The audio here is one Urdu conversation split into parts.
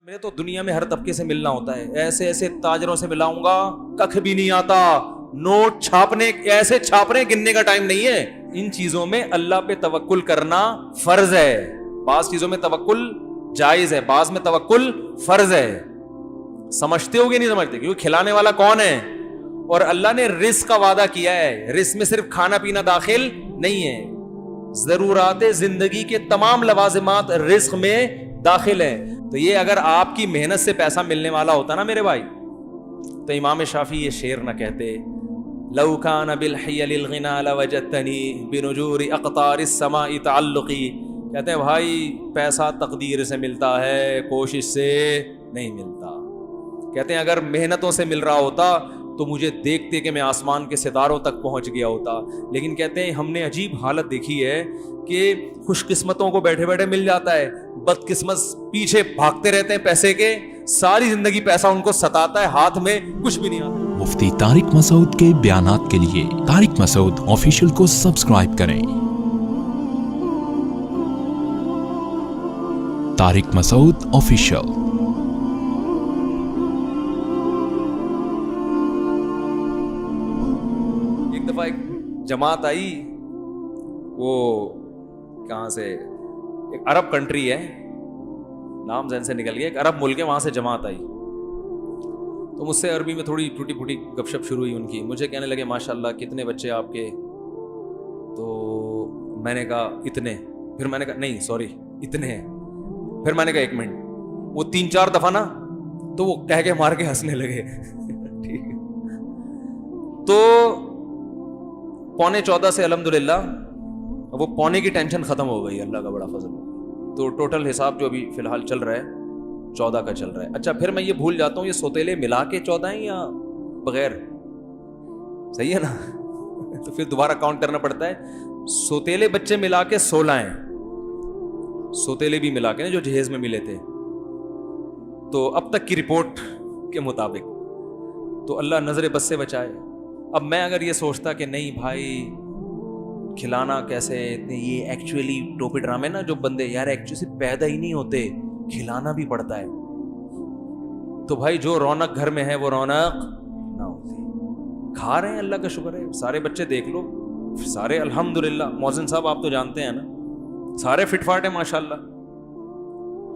میں تو دنیا میں ہر طبقے سے ملنا ہوتا ہے، ایسے ایسے تاجروں سے ملاؤں گا ککھ بھی نہیں آتا، نوٹ چھاپنے ایسے چھاپ رہے گننے کا ٹائم نہیں ہے۔ ان چیزوں میں اللہ پہ توکل کرنا فرض ہے، بعض چیزوں میں توکل جائز ہے، بعض میں توکل فرض ہے۔ سمجھتے ہو گے نہیں سمجھتے؟ کیونکہ کھلانے والا کون ہے؟ اور اللہ نے رزق کا وعدہ کیا ہے، رزق میں صرف کھانا پینا داخل نہیں ہے، ضرورات زندگی کے تمام لوازمات رزق میں داخل ہیں۔ تو یہ اگر آپ کی محنت سے پیسہ ملنے والا ہوتا نا میرے بھائی، تو امام شافعی یہ شعر نہ کہتے، لو کان بالحیل الغنا لوجدتنی بنجور اقطار السماء تعلقی۔ کہتے ہیں بھائی پیسہ تقدیر سے ملتا ہے، کوشش سے نہیں ملتا۔ کہتے ہیں اگر محنتوں سے مل رہا ہوتا تو مجھے دیکھتے کہ میں آسمان کے ستاروں تک پہنچ گیا ہوتا، لیکن کہتے ہیں ہم نے عجیب حالت دیکھی ہے کہ خوش قسمتوں کو بیٹھے بیٹھے مل جاتا ہے، بد قسمت پیچھے بھاگتے رہتے ہیں پیسے کے، ساری زندگی پیسہ ان کو ستاتا ہے، ہاتھ میں کچھ بھی نہیں آتا۔ مفتی طارق مسعود کے بیانات کے لیے طارق مسعود آفیشیل کو سبسکرائب کریں۔ طارق مسعود آفیشیل۔ ایک دفعہ ایک جماعت آئی، وہ کہاں سے، ایک عرب کنٹری ہے، نام ذہن سے نکل گیا، ایک عرب ملک ہے، وہاں سے جماعت آئی۔ تو مجھ سے عربی میں تھوڑی ٹوٹی پھوٹی گپ شپ شروع ہوئی ان کی، مجھے کہنے لگے ماشاء اللہ کتنے بچے آپ کے؟ تو میں نے کہا اتنے، پھر میں نے کہا نہیں سوری اتنے ہیں، پھر میں نے کہا ایک منٹ، وہ 3-4 دفعہ نا تو وہ کہہ کے مار کے ہنسنے لگے ٹھیک ہے۔ تو 14.25 سے الحمدللہ وہ پونے کی ٹینشن ختم ہو گئی، اللہ کا بڑا فضل۔ تو ٹوٹل حساب جو ابھی فی الحال چل رہا ہے 14 کا چل رہا ہے۔ اچھا پھر میں یہ بھول جاتا ہوں یہ سوتیلے ملا کے 14 ہیں یا بغیر؟ صحیح ہے نا تو پھر دوبارہ کاؤنٹ کرنا پڑتا ہے۔ سوتیلے بچے ملا کے 16 ہیں، سوتیلے بھی ملا کے جو جہیز میں ملے تھے، تو اب تک کی رپورٹ کے مطابق تو اللہ نظر بد سے بچائے۔ اب میں اگر یہ سوچتا کہ نہیں بھائی کھلانا کیسے، اتنے یہ ایکچولی ٹوپی ڈرامے نا جو بندے یار ایکچولی پیدا ہی نہیں ہوتے، کھلانا بھی پڑتا ہے، تو بھائی جو رونق گھر میں ہے وہ رونق نہ ہوتی۔ کھا رہے ہیں اللہ کا شکر ہے، سارے بچے دیکھ لو سارے الحمدللہ، محسن صاحب آپ تو جانتے ہیں نا، سارے فٹ فاٹ ہیں ماشاءاللہ،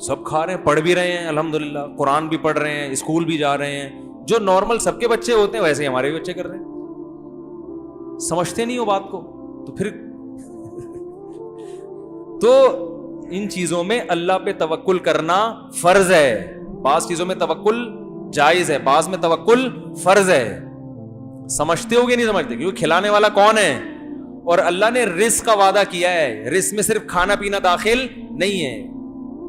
سب کھا رہے ہیں، پڑھ بھی رہے ہیں الحمدللہ، قرآن بھی پڑھ رہے ہیں، اسکول بھی جا رہے ہیں، جو نارمل سب کے بچے ہوتے ہیں ویسے ہمارے بھی بچے کر رہے ہیں۔ سمجھتے نہیں ہو بات کو، تو پھر تو ان چیزوں میں اللہ پہ توکل کرنا فرض ہے، بعض چیزوں میں توکل جائز ہے، بعض میں توکل فرض ہے۔ سمجھتے ہو گے نہیں سمجھتے؟ کیونکہ کھلانے والا کون ہے؟ اور اللہ نے رزق کا وعدہ کیا ہے، رزق میں صرف کھانا پینا داخل نہیں ہے،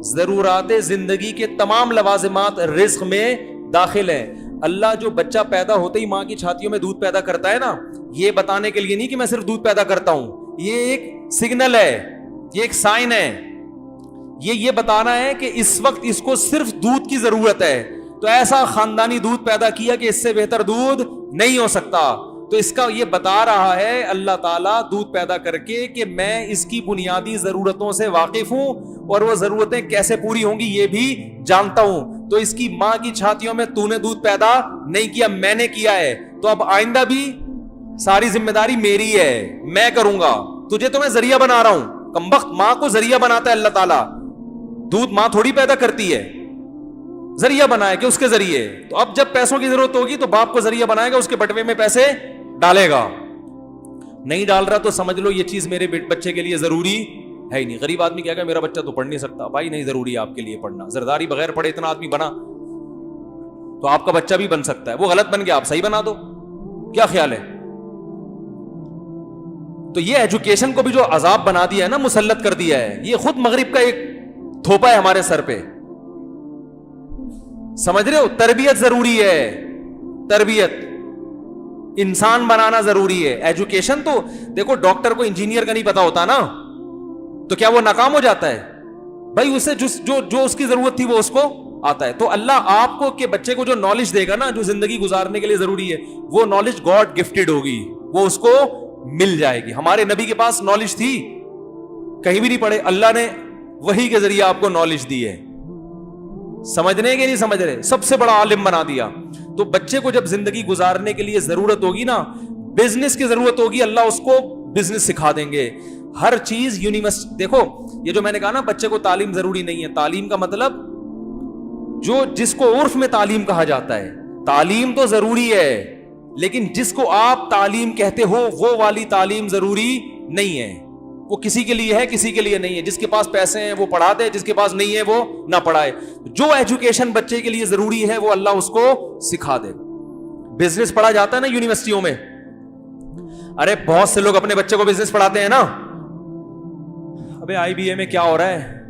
ضرورات زندگی کے تمام لوازمات رزق میں داخل ہیں۔ اللہ جو بچہ پیدا ہوتے ہی ماں کی چھاتیوں میں دودھ پیدا کرتا ہے نا، یہ بتانے کے لیے نہیں کہ میں صرف دودھ پیدا کرتا ہوں، یہ ایک سگنل ہے، یہ ایک سائن ہے، یہ بتانا ہے کہ اس وقت اس کو صرف دودھ کی ضرورت ہے، تو ایسا خاندانی دودھ پیدا کیا کہ اس سے بہتر دودھ نہیں ہو سکتا۔ تو اس کا یہ بتا رہا ہے اللہ تعالیٰ دودھ پیدا کر کے کہ میں اس کی بنیادی ضرورتوں سے واقف ہوں، اور وہ ضرورتیں کیسے پوری ہوں گی یہ بھی جانتا ہوں۔ تو اس کی ماں کی چھاتیوں میں تو نے دودھ پیدا نہیں کیا، میں نے کیا ہے، تو اب آئندہ بھی ساری ذمہ داری میری ہے، میں کروں گا، تجھے تو میں ذریعہ بنا رہا ہوں۔ کمبخت ماں کو ذریعہ بناتا ہے اللہ تعالیٰ، دودھ ماں تھوڑی پیدا کرتی ہے، ذریعہ بنائے کہ اس کے ذریعے۔ تو اب جب پیسوں کی ضرورت ہوگی تو باپ کو ذریعہ بنائے گا، اس کے بٹوے میں پیسے ڈالے گا، نہیں ڈال رہا تو سمجھ لو یہ چیز میرے بچے کے لیے ضروری ہے ہی نہیں۔ غریب آدمی کہے گا میرا بچہ تو پڑھ نہیں سکتا، بھائی نہیں ضروری ہے آپ کے لیے پڑھنا، زرداری بغیر پڑھے اتنا آدمی بنا تو آپ کا بچہ بھی بن سکتا ہے، وہ غلط بن گیا آپ صحیح بنا دو، کیا خیال ہے؟ تو یہ ایجوکیشن کو بھی جو عذاب بنا دیا ہے نا، مسلط کر دیا ہے، یہ خود مغرب کا ایک تھوپا ہے ہمارے سر پہ، سمجھ رہے ہو؟ تربیت ضروری ہے، تربیت انسان بنانا ضروری ہے۔ ایجوکیشن تو دیکھو ڈاکٹر کو انجینئر کا نہیں پتا ہوتا نا، تو کیا وہ ناکام ہو جاتا ہے؟ بھائی اسے جو اس کی ضرورت تھی وہ اس کو آتا ہے۔ تو اللہ آپ کو کہ بچے کو جو نالج دے گا نا، جو زندگی گزارنے کے لیے ضروری ہے، وہ نالج گاڈ گفٹڈ ہوگی، وہ اس کو مل جائے گی۔ ہمارے نبی کے پاس نالج تھی، کہیں بھی نہیں پڑھے، اللہ نے وحی کے ذریعے آپ کو نالج دی ہے۔ سمجھنے کے نہیں سمجھ رہے, سب سے بڑا عالم بنا دیا. تو بچے کو جب زندگی گزارنے کے لیے ضرورت ہوگی نا, بزنس کی ضرورت ہوگی, اللہ اس کو بزنس سکھا دیں گے. ہر چیز یونیورسٹی. دیکھو یہ جو میں نے کہا نا بچے کو تعلیم ضروری نہیں ہے, تعلیم کا مطلب جو جس کو عرف میں تعلیم کہا جاتا ہے, تعلیم تو ضروری ہے, لیکن جس کو آپ تعلیم کہتے ہو وہ والی تعلیم ضروری نہیں ہے. وہ کسی کے لیے ہے, کسی کے لیے نہیں ہے. جس کے پاس پیسے ہیں وہ پڑھا دے, جس کے پاس نہیں ہے وہ نہ پڑھائے. جو ایجوکیشن بچے کے لیے ضروری ہے وہ اللہ اس کو سکھا دے. بزنس پڑھا جاتا ہے نا یونیورسٹیوں میں, ارے بہت سے لوگ اپنے بچے کو بزنس پڑھاتے ہیں نا. ابے آئی بی اے میں کیا ہو رہا ہے,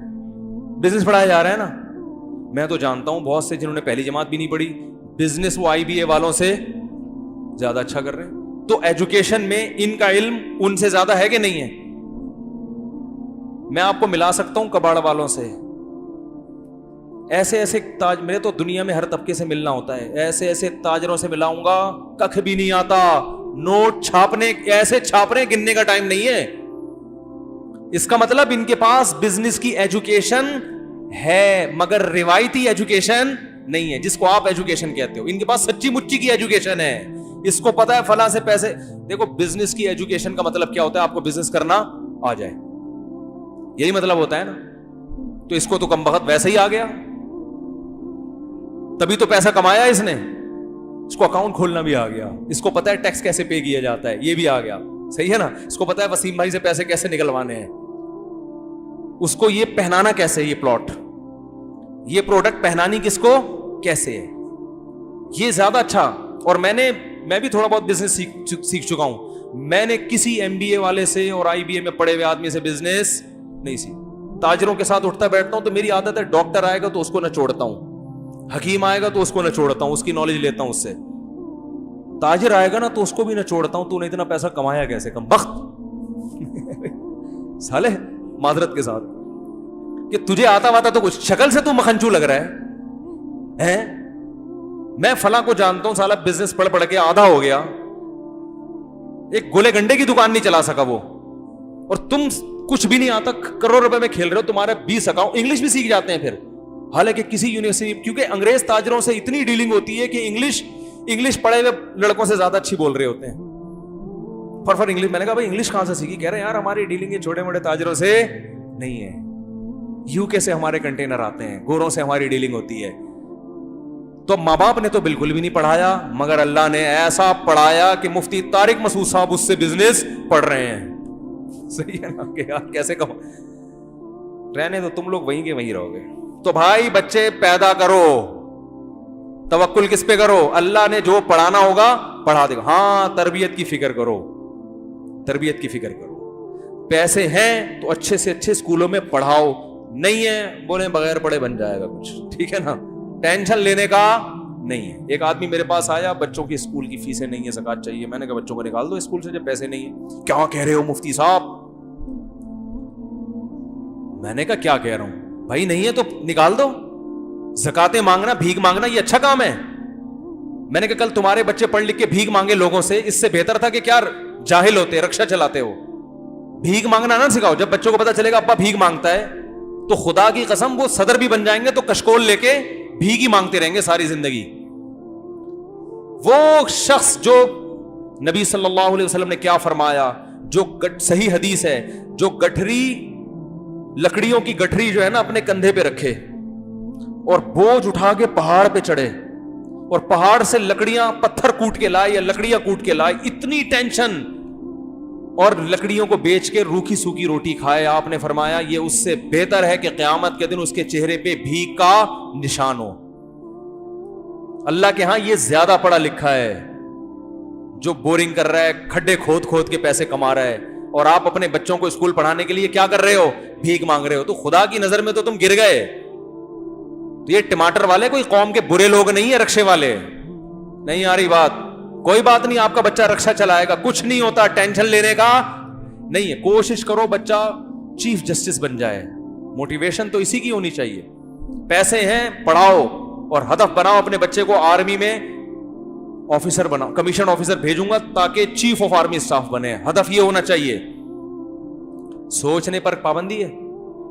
بزنس پڑھایا جا رہا ہے نا. میں تو جانتا ہوں بہت سے جنہوں نے پہلی جماعت بھی نہیں پڑھی, بزنس وہ آئی بی اے والوں سے زیادہ اچھا کر رہے ہیں. تو ایجوکیشن میں ان کا علم ان سے زیادہ ہے کہ نہیں ہے؟ میں آپ کو ملا سکتا ہوں کباڑ والوں سے, ایسے ایسے تاج, میرے تو دنیا میں ہر طبقے سے ملنا ہوتا ہے, ایسے ایسے تاجروں سے ملاؤں گا ککھ بھی نہیں آتا. نوٹ چھاپنے ایسے چھاپ رہے, گننے کا ٹائم نہیں ہے. اس کا مطلب ان کے پاس بزنس کی ایجوکیشن ہے مگر روایتی ایجوکیشن نہیں ہے, جس کو آپ ایجوکیشن کہتے ہو. ان کے پاس سچی مچی کی ایجوکیشن ہے, اس کو پتا ہے فلاں سے پیسے. دیکھو بزنس کی ایجوکیشن کا مطلب کیا ہوتا ہے, آپ کو بزنس کرنا آ جائے, یہی مطلب ہوتا ہے نا. تو اس کو تو کم بخت ویسے ہی آ گیا, تبھی تو پیسہ کمایا اس نے. اس کو اکاؤنٹ کھولنا بھی آ گیا, اس کو پتا ہے ٹیکس کیسے پے کیا جاتا ہے, یہ بھی آ گیا. صحیح ہے نا. اس کو پتا ہے وسیم بھائی سے پیسے کیسے نکلوانے ہیں, اس کو یہ پہنانا کیسے, یہ پلاٹ, یہ پروڈکٹ پہنانی کس کو کیسے ہے, یہ زیادہ اچھا. اور میں بھی تھوڑا بہت بزنس سیکھ چکا ہوں. میں نے کسی ایم بی اے والے سے اور آئی بی اے میں پڑھے ہوئے آدمی سے بزنس نہیں سیکھ. تاجروں کے ساتھ اٹھتا بیٹھتا ہوں تو میری عادت ہے, ڈاکٹر آئے گا تو اس کو نہ چھوڑتا ہوں, حکیم آئے گا تو اس کو نہ چھوڑتا ہوں, اس کی نالج لیتا ہوں اس سے. تاجر آئے گا نا تو اس کو بھی نہ چھوڑتا ہوں, تو نے اتنا پیسہ کمایا کیسے, کم بخت سالے معذرت کے ساتھ, کہ تجھے آتا واتا تو کچھ, شکل سے تو مکھنچو لگ رہا ہے. میں فلاں کو جانتا ہوں, سالا بزنس پڑھ پڑھ کے آدھا ہو گیا, ایک گولے گنڈے کی دکان نہیں چلا سکا وہ, اور تم کچھ بھی نہیں آتا, کروڑ روپے میں کھیل رہے ہو, تمہارے 20 اکاؤنٹ. انگلش بھی سیکھ جاتے ہیں پھر, حالانکہ کسی یونیورسٹی, کیونکہ انگریز تاجروں سے اتنی ڈیلنگ ہوتی ہے کہ انگلش پڑھے ہوئے لڑکوں سے زیادہ اچھی بول رہے ہوتے ہیں. فر انگلش. میں نے کہا بھائی انگلش کہاں سے سیکھی؟ کہہ رہے ہیں یار ہماری ڈیلنگ یہ چھوٹے موٹے تاجروں سے نہیں ہے, یو کے سے ہمارے کنٹینر آتے ہیں, گوروں سے ہماری ڈیلنگ ہوتی ہے. تو ماں باپ نے تو بالکل بھی نہیں پڑھایا, مگر اللہ نے ایسا پڑھایا کہ مفتی طارق مسعود صاحب اس سے بزنس پڑھ رہے ہیں. صحیح ہے نا, کہ یار کیسے کم رہنے تو تم لوگ وہیں کے وہیں رہو گے. تو بھائی بچے پیدا کرو, توکل کس پہ کرو, اللہ نے جو پڑھانا ہوگا پڑھا دے گا. ہاں تربیت کی فکر کرو, تربیت کی فکر کرو. پیسے ہیں تو اچھے سے اچھے اسکولوں میں پڑھاؤ, نہیں ہے بولے بغیر پڑھے بن جائے گا کچھ, ٹھیک ہے نا, ٹینشن لینے کا نہیں ہے. ایک آدمی میرے پاس آیا, بچوں کی اسکول کی فیسیں نہیں ہے, زکات چاہیے. میں نے کہا بچوں کو نکال دو اسکول سے جب پیسے نہیں ہیں. کیا کہہ رہے ہو مفتی صاحب؟ میں نے کہا کیا کہہ رہا ہوں بھائی, نہیں ہے تو نکال دو. زکاتیں مانگنا, بھیک مانگنا یہ اچھا کام ہے؟ میں نے کہا کل تمہارے بچے پڑھ لکھ کے بھیک مانگے لوگوں سے, اس سے بہتر تھا کہ کیا جاہل ہوتے, رکشا چلاتے ہو. بھیک مانگنا نہ سکھاؤ. جب بچوں کو پتا چلے گا ابا بھیک مانگتا ہے تو خدا کی قسم وہ صدر بھی بن جائیں گے تو کشکول لے کے بھیک ہی مانگتے رہیں گے ساری زندگی. وہ شخص جو نبی صلی اللہ علیہ وسلم نے کیا فرمایا, جو صحیح حدیث ہے, جو گٹھری لکڑیوں کی گٹھری جو ہے نا اپنے کندھے پہ رکھے اور بوجھ اٹھا کے پہاڑ پہ چڑھے اور پہاڑ سے لکڑیاں پتھر کوٹ کے لائے یا لکڑیاں کوٹ کے لائے, اتنی ٹینشن, اور لکڑیوں کو بیچ کے روکھی سوکھی روٹی کھائے. آپ نے فرمایا یہ اس سے بہتر ہے کہ قیامت کے دن اس کے چہرے پہ بھیک کا نشان ہو. اللہ کے ہاں یہ زیادہ پڑھا لکھا ہے جو بورنگ کر رہا ہے, کھڈے کھود کھود کے پیسے کما رہا ہے, اور آپ اپنے بچوں کو اسکول پڑھانے کے لیے کیا کر رہے ہو, بھیک مانگ رہے ہو. تو خدا کی نظر میں تو تم گر گئے. تو یہ ٹماٹر والے کوئی قوم کے برے لوگ نہیں ہیں, رکشے والے نہیں. آ رہی بات؟ کوئی بات نہیں, آپ کا بچہ رکشا چلائے گا, کچھ نہیں ہوتا, ٹینشن لینے کا نہیں ہے. کوشش کرو بچہ چیف جسٹس بن جائے, موٹیویشن تو اسی کی ہونی چاہیے. پیسے ہیں پڑھاؤ, اور ہدف بناؤ اپنے بچے کو آرمی میں آفیسر بناؤ, کمیشن آفیسر بھیجوں گا تاکہ چیف آف آرمی اسٹاف بنے. ہدف یہ ہونا چاہیے. سوچنے پر پابندی ہے,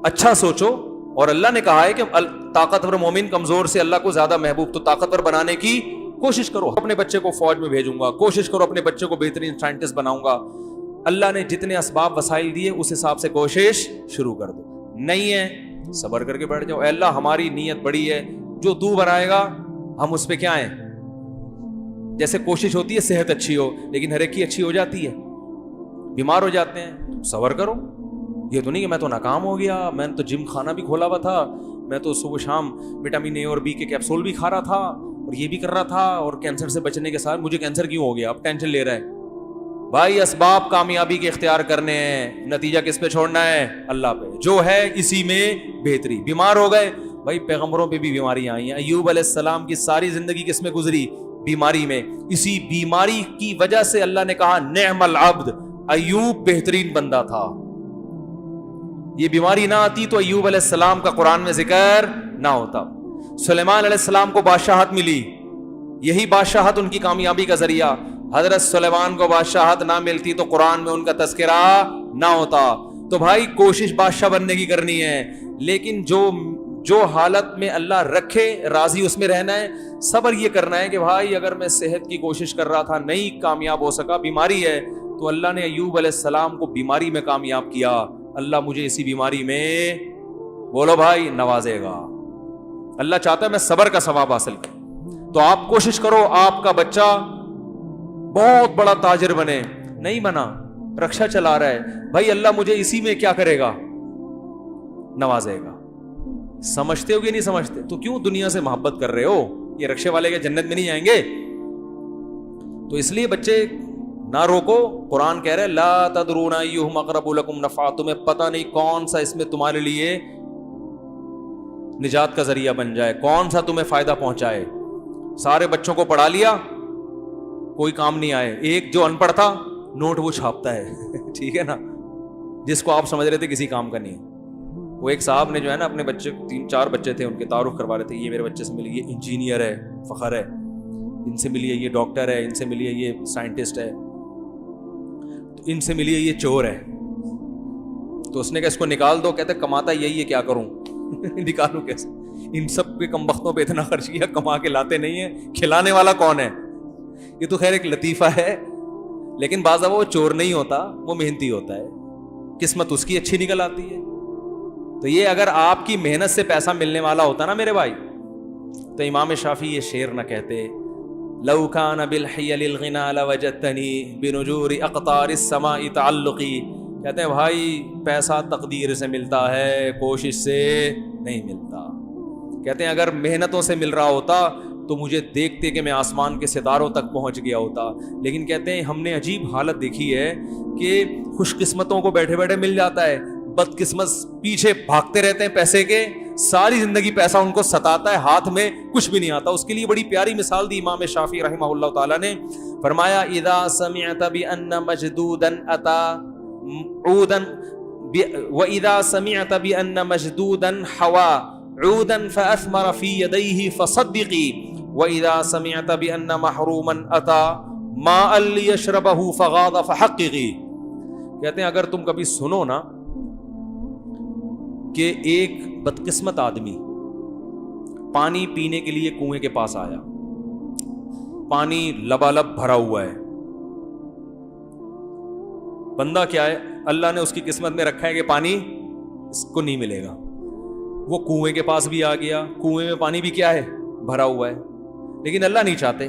اچھا سوچو اور اللہ نے کہا ہے کہ طاقتور مومن کمزور سے اللہ کو زیادہ محبوب، تو طاقتور بنانے کی کوشش کرو. اپنے بچے کو فوج میں بھیجوں گا، کوشش کرو اپنے بچے کو بہترین سائنٹسٹ بناؤں گا. اللہ نے جتنے اسباب وسائل دیے اس حساب سے کوشش شروع کر دو. نہیں ہے صبر کر کے بیٹھ جاؤ. اے اللہ ہماری نیت بڑی ہے، جو تو بنائے گا ہم اس پہ کیا ہیں. جیسے کوشش ہوتی ہے صحت اچھی ہو، لیکن ہر ایک کی اچھی ہو جاتی ہے، بیمار ہو جاتے ہیں. صبر کرو. یہ تو نہیں کہ میں تو ناکام ہو گیا، میں نے تو جم خانہ بھی کھولا ہوا تھا، میں تو صبح شام وٹامن اے اور بی کے کیپسول بھی کھا رہا تھا اور یہ بھی کر رہا تھا، اور کینسر سے بچنے کے ساتھ مجھے کینسر کیوں ہو گیا، اب ٹینشن لے رہا ہے. بھائی اسباب کامیابی کے اختیار کرنے ہیں، نتیجہ کس پہ چھوڑنا ہے؟ اللہ پہ. جو ہے اسی میں بہتری. بیمار ہو گئے، بھائی پیغمبروں پہ بھی بیماریاں آئی ہیں. ایوب علیہ السلام کی ساری زندگی کس میں گزری؟ بیماری میں. اسی بیماری کی وجہ سے اللہ نے کہا نعم العبد، ایوب بہترین بندہ تھا. یہ بیماری نہ آتی تو ایوب علیہ السلام کا قرآن میں ذکر نہ ہوتا. سلیمان علیہ السلام کو بادشاہت ملی، یہی بادشاہت ان کی کامیابی کا ذریعہ. حضرت سلیمان کو بادشاہت نہ ملتی تو قرآن میں ان کا تذکرہ نہ ہوتا. تو بھائی کوشش بادشاہ بننے کی کرنی ہے، لیکن جو حالت میں اللہ رکھے راضی اس میں رہنا ہے. صبر یہ کرنا ہے کہ بھائی اگر میں صحت کی کوشش کر رہا تھا نہیں کامیاب ہو سکا، بیماری ہے، تو اللہ نے ایوب علیہ السلام کو بیماری میں کامیاب کیا. اللہ مجھے اسی بیماری میں بولو بھائی نوازے گا. اللہ چاہتا ہے میں صبر کا ثواب حاصل کروں. تو آپ کوشش کرو آپ کا بچہ بہت بڑا تاجر بنے. نہیں بنا، رکشہ چلا رہا ہے، بھائی اللہ مجھے اسی میں کیا کرے گا؟ نوازے گا. سمجھتے ہو کہ نہیں سمجھتے؟ تو کیوں دنیا سے محبت کر رہے ہو؟ یہ رکشے والے کے جنت میں نہیں جائیں گے. تو اس لیے بچے نہ روکو. قرآن کہہ رہے لا تدرون ایہم اقرب لکم نفعا، تمہیں پتہ نہیں کون سا اس میں تمہارے لیے نجات کا ذریعہ بن جائے، کون سا تمہیں فائدہ پہنچائے. سارے بچوں کو پڑھا لیا، کوئی کام نہیں آئے. ایک جو ان پڑھ تھا نوٹ وہ چھاپتا ہے ٹھیک ہے نا، جس کو آپ سمجھ رہے تھے کسی کام کا نہیں. وہ ایک صاحب نے جو ہے نا اپنے بچے 3-4 بچے تھے، ان کے تعارف کروا رہے تھے. یہ میرے بچے سے ملی، یہ انجینئر ہے، فخر ہے. ان سے ملی ہے یہ ڈاکٹر ہے، ان سے ملی ہے یہ سائنٹسٹ ہے، تو ان سے ملی ہے یہ چور ہے. تو اس نے کہا اس کو نکال دو. کہتے کماتا یہی ہے، کیا کروں نکالوں کیسے؟ ان سب کے کم بختوں پہ اتنا خرچ کیا، کما کے لاتے نہیں ہیں. کھلانے والا کون ہے؟ یہ تو خیر ایک لطیفہ ہے، لیکن بعض وہ چور نہیں ہوتا، وہ محنتی ہوتا ہے، قسمت اس کی اچھی نکل آتی ہے. تو یہ اگر آپ کی محنت سے پیسہ ملنے والا ہوتا نا میرے بھائی، تو امام شافعی یہ شعر نہ کہتے لو کان بالحیل الغنا لوجدتنی بنجور اقطار السماء تعلقی. کہتے ہیں بھائی پیسہ تقدیر سے ملتا ہے، کوشش سے نہیں ملتا. کہتے ہیں اگر محنتوں سے مل رہا ہوتا تو مجھے دیکھتے کہ میں آسمان کے ستاروں تک پہنچ گیا ہوتا. لیکن کہتے ہیں ہم نے عجیب حالت دیکھی ہے کہ خوش قسمتوں کو بیٹھے بیٹھے مل جاتا ہے، بد قسمت پیچھے بھاگتے رہتے ہیں پیسے کے، ساری زندگی پیسہ ان کو ستاتا ہے، ہاتھ میں کچھ بھی نہیں آتا. اس کے لیے بڑی پیاری مثال دی امام شافعی رحمہ اللہ تعالیٰ نے. فرمایا اذا سمعت بان مجدودا اتا عودا واذا سمعت بان مجدودا حوا عودا فاثمر في يديه فصدقي واذا سمعت بان محروما اتا ماء ليشربه فغاض فحققي. کہتے ہیں اگر تم کبھی سنو نا کہ ایک بدقسمت آدمی پانی پینے کے لیے کنویں کے پاس آیا، پانی لبالب بھرا ہوا ہے، بندہ کیا ہے اللہ نے اس کی قسمت میں رکھا ہے کہ پانی اس کو نہیں ملے گا. وہ کنویں کے پاس بھی آ گیا، کنویں میں پانی بھی کیا ہے بھرا ہوا ہے، لیکن اللہ نہیں چاہتے.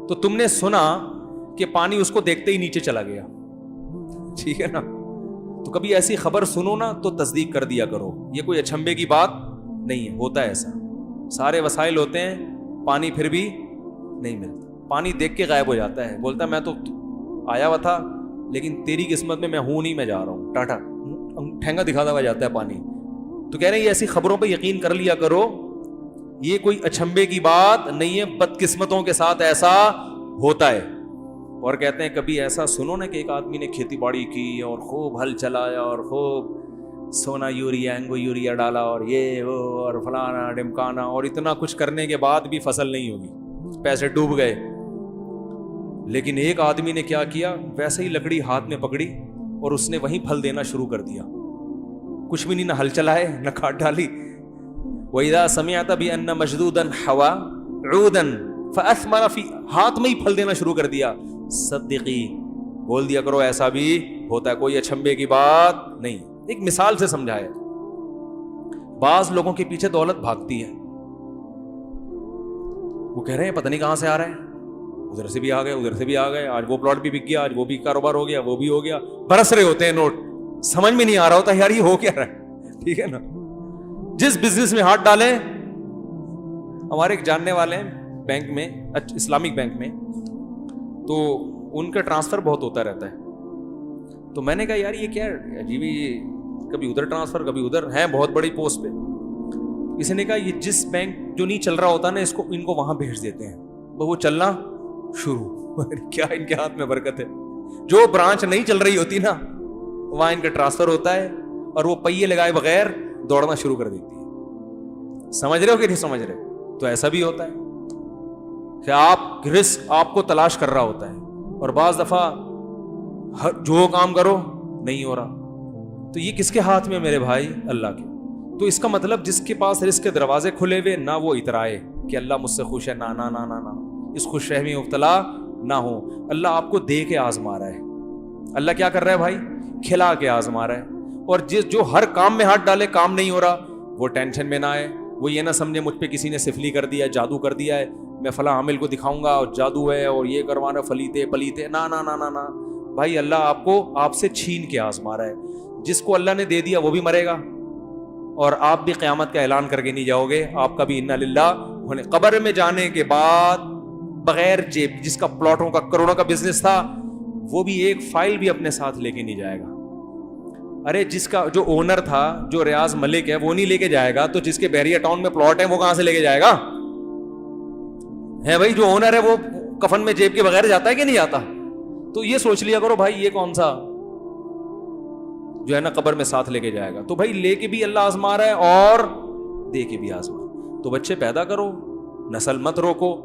تو تم نے سنا کہ پانی اس کو دیکھتے ہی نیچے چلا گیا، ٹھیک ہے نا. تو کبھی ایسی خبر سنو نا تو تصدیق کر دیا کرو، یہ کوئی اچھمبے کی بات نہیں ہے. ہوتا ہے ایسا، سارے وسائل ہوتے ہیں، پانی پھر بھی نہیں ملتا. پانی دیکھ کے غائب ہو جاتا ہے، بولتا ہے میں تو آیا ہوا تھا لیکن تیری قسمت میں ہوں نہیں، میں جا رہا ہوں، ٹاٹا، ٹھینگا دکھاتا ہوا جاتا ہے پانی. تو کہہ رہے ہیں یہ ایسی خبروں پہ یقین کر لیا کرو، یہ کوئی اچھمبے کی بات نہیں ہے، بدقسمتوں کے ساتھ ایسا ہوتا ہے. اور کہتے ہیں کبھی ایسا سنو نا کہ ایک آدمی نے کھیتی باڑی کی اور خوب ہل چلایا اور خوب سونا یوریا اینگو یوریا ڈالا اور یہ وہ اور فلانا ڈمکانا، اور اتنا کچھ کرنے کے بعد بھی فصل نہیں ہوگی، پیسے ڈوب گئے. لیکن ایک آدمی نے کیا کیا، ویسے ہی لکڑی ہاتھ میں پکڑی اور اس نے وہیں پھل دینا شروع کر دیا. کچھ بھی نہیں, نہ ہل چلائے نہ کھاد ڈالی. وَإِذَا سَمِعْتَ بِأَنَّ مَشْدُودًا حَوَى عُودًا فَأَثْمَرَ فِي, ہاتھ میں ہی پھل دینا شروع کر دیا, صدقی, بول دیا کرو ایسا بھی ہوتا ہے, کوئی اچھمبے کی بات نہیں. ایک مثال سے سمجھایا. بعض لوگوں کے پیچھے دولت بھاگتی ہے, وہ کہہ رہے ہیں پتہ نہیں کہاں سے آ رہا ہے, ادھر سے بھی آ گئے ادھر سے بھی آ گئے, آج وہ پلاٹ بھی بک گیا, آج وہ بھی کاروبار ہو گیا, وہ بھی ہو گیا, برس رہے ہوتے ہیں نوٹ, سمجھ میں نہیں آ رہا ہوتا یار یہ ہو کیا رہا ہے. ٹھیک ہے نا, جس بزنس میں ہاتھ ڈالیں. ہمارے ایک جاننے والے ہیں بینک میں, اسلامک بینک میں, تو ان کا ٹرانسفر بہت ہوتا رہتا ہے. تو میں نے کہا یار یہ کیا عجیب, کبھی ادھر ٹرانسفر کبھی ادھر, ہیں بہت بڑی پوسٹ پہ. کسی نے کہا یہ جس بینک جو نہیں چل رہا ہوتا نا ان کو وہاں بھیج دیتے ہیں, وہ چلنا شروع. کیا ان کے ہاتھ میں برکت ہے. جو برانچ نہیں چل رہی ہوتی نا وہاں ان کا ٹرانسفر ہوتا ہے, اور وہ پہیے لگائے بغیر دوڑنا شروع کر دیتی ہے. سمجھ رہے ہو کہ نہیں سمجھ رہے؟ تو ایسا بھی ہوتا ہے کہ آپ رزق آپ کو تلاش کر رہا ہوتا ہے, اور بعض دفعہ جو کام کرو نہیں ہو رہا. تو یہ کس کے ہاتھ میں میرے بھائی؟ اللہ کے. تو اس کا مطلب جس کے پاس رزق کے دروازے کھلے ہوئے, نہ وہ اترائے کہ اللہ مجھ سے خوش ہے, نہ نہ نہ نہ نہ, اس خوش فہمی مبتلا نہ ہو. اللہ آپ کو دے کے آزما رہا ہے. اللہ کیا کر رہا ہے بھائی؟ کھلا کے آزما رہا ہے. اور جو ہر کام میں ہاتھ ڈالے کام نہیں ہو رہا, وہ ٹینشن میں نہ آئے, وہ یہ نہ سمجھے مجھ پہ کسی نے سفلی کر دیا, جادو کر دیا ہے, میں فلاں عامل کو دکھاؤں گا اور جادو ہے اور یہ کروانا فلیتے پلیتے. نہ نہ نہ نہ نہ بھائی, اللہ آپ سے چھین کے آزما رہا ہے. جس کو اللہ نے دے دیا وہ بھی مرے گا, اور آپ بھی قیامت کا اعلان کر کے نہیں جاؤ گے. آپ کا بھی انا للہ ہونے. قبر میں جانے کے بعد بغیر جیب, جس کا پلاٹوں کا کروڑوں کا بزنس تھا, وہ بھی ایک فائل بھی اپنے ساتھ لے کے نہیں جائے گا. ارے جس کا جو اونر تھا, جو ریاض ملک ہے, وہ نہیں لے کے جائے گا, تو جس کے بحریہ ٹاؤن میں پلاٹ ہے وہ کہاں سے لے کے جائے گا؟ ہے بھائی, جو اونر ہے وہ کفن میں جیب کے بغیر جاتا ہے کہ نہیں جاتا؟ تو یہ سوچ لیا کرو بھائی, یہ کون سا جو ہے نا قبر میں ساتھ لے کے جائے گا. تو بھائی لے کے بھی اللہ آزما رہا ہے اور دے کے بھی آزما. تو بچے پیدا کرو, نسل مت روکو,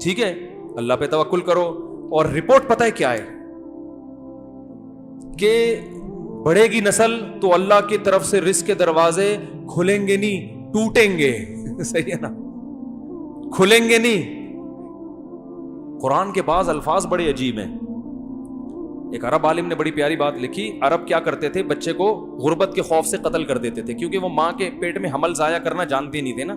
ٹھیک ہے, اللہ پہ توکل کرو. اور رپورٹ پتہ ہے کیا ہے کہ بڑھے گی نسل تو اللہ کی طرف سے رزق کے دروازے کھلیں گے نہیں, ٹوٹیں گے. صحیح ہے نا, کھلیں گے نہیں. قرآن کے بعض الفاظ بڑے عجیب ہیں. ایک عرب عالم نے بڑی پیاری بات لکھی. عرب کیا کرتے تھے, بچے کو غربت کے خوف سے قتل کر دیتے تھے, کیونکہ وہ ماں کے پیٹ میں حمل ضائع کرنا جانتے نہیں تھے نا.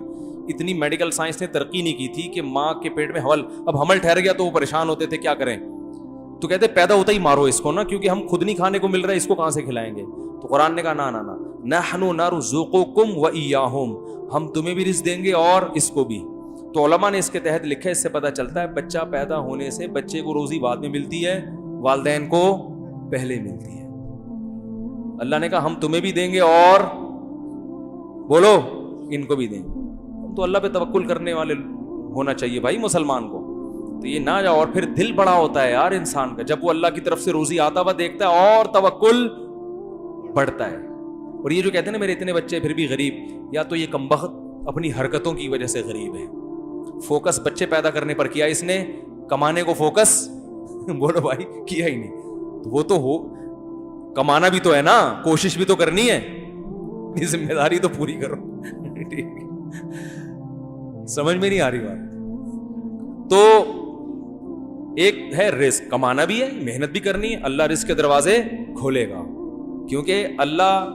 اتنی میڈیکل سائنس نے ترقی نہیں کی تھی کہ ماں کے پیٹ میں اب حمل ٹھہر گیا تو وہ پریشان ہوتے تھے کیا کریں. تو کہتے پیدا ہوتا ہی مارو اس کو نا, کیونکہ ہم خود نہیں کھانے کو مل رہا ہے, اس کو کہاں سے کھلائیں گے. تو قرآن نے کہا نا نا نا, نحن نرزقکم وإیاہم, ہم تمہیں بھی رزق دیں گے اور اس کو بھی. تو علماء نے اس کے تحت لکھا ہے, اس سے پتہ چلتا ہے بچہ پیدا ہونے سے بچے کو روزی بعد میں ملتی ہے, والدین کو پہلے ملتی ہے. اللہ نے کہا ہم تمہیں بھی دیں گے اور بولو ان کو بھی دیں گے. تو اللہ پہ توکل کرنے والے ہونا چاہیے بھائی مسلمان کو. تو یہ نہ جاؤ. اور پھر دل بڑا ہوتا ہے یار انسان کا, جب وہ اللہ کی طرف سے روزی آتا ہوا دیکھتا ہے اور توکل بڑھتا ہے. اور یہ جو کہتے ہیں نا میرے اتنے بچے پھر بھی غریب, یا تو یہ کمبخت اپنی حرکتوں کی وجہ سے غریب ہے. فوکس بچے پیدا کرنے پر کیا اس نے, کمانے کو فوکس بولو بھائی کیا ہی نہیں. تو وہ تو ہو, کمانا بھی تو ہے نا, کوشش بھی تو کرنی ہے, ذمہ داری تو پوری کرو. سمجھ میں نہیں آ رہی بات. تو ایک ہے رزق, کمانا بھی ہے, محنت بھی کرنی ہے, اللہ رزق کے دروازے کھولے گا, کیونکہ اللہ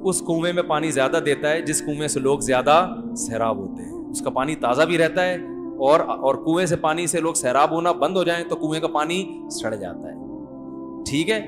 اس کنویں میں پانی زیادہ دیتا ہے جس کنویں سے لوگ زیادہ سیراب ہوتے ہیں. اس کا پانی تازہ بھی رہتا ہے, اور کنویں سے پانی سے لوگ سیراب ہونا بند ہو جائیں تو کنویں کا پانی سڑ جاتا ہے. ٹھیک ہے,